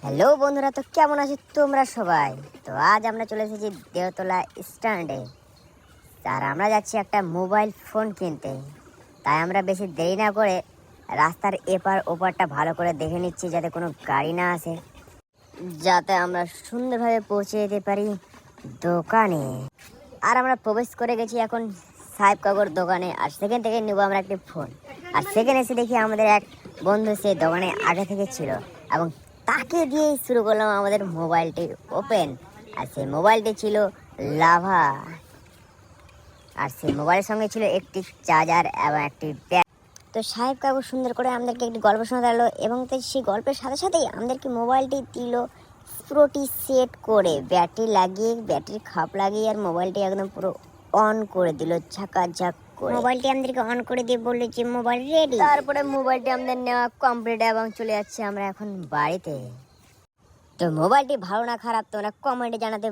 Hello বন্ধুরা, তো কেমন আছো তোমরা সবাই? তো আজ আমরা চলে এসেছি দেওতলা স্ট্যান্ডে। আর আমরা যাচ্ছি একটা মোবাইল ফোন কিনতে। তাই আমরা বেশি দেরি না করে রাস্তার এপার ওপারটা ভালো করে দেখে নিচ্ছি, যাতে কোনো গাড়ি না আসে, যাতে আমরা সুন্দরভাবে পৌঁছে যেতে পারি দোকানে। আর আমরা প্রবেশ করে গেছি এখন সাহেব কাকুর দোকানে। আর সেখান থেকে নেবো আমরা একটি ফোন। আর সেখানে এসে দেখি আমাদের এক বন্ধু সে দোকানে আগে থেকে ছিল, এবং তাকে দিয়েই শুরু করলাম আমাদের মোবাইলটি ওপেন। আর সেই মোবাইলটি ছিল লাভা। আর সেই মোবাইলের সঙ্গে ছিল একটি চার্জার এবং একটি ব্যাগ। তো সাহেব কাকু সুন্দর করে আমাদেরকে একটি গল্প শোনাতে লাগলো, এবং সেই গল্পের সাথে সাথেই আমাদেরকে মোবাইলটি দিল পুরোটি সেট করে, ব্যাটারি লাগিয়ে, ব্যাটারির খাপ লাগিয়ে, আর মোবাইলটি একদম পুরো অন করে দিল ঝাঁকাঝাঁক করে। মোবাইলটি আমাদেরকে অন করে দিয়ে বললো যে মোবাইল রেডি। তারপরে মোবাইলটি আমাদের নেওয়া কমপ্লিট এবং চলে যাচ্ছে আমরা এখন বাড়িতে। তো মোবাইলটি ভালো না খারাপ তোমরা কমেন্টে জানাতে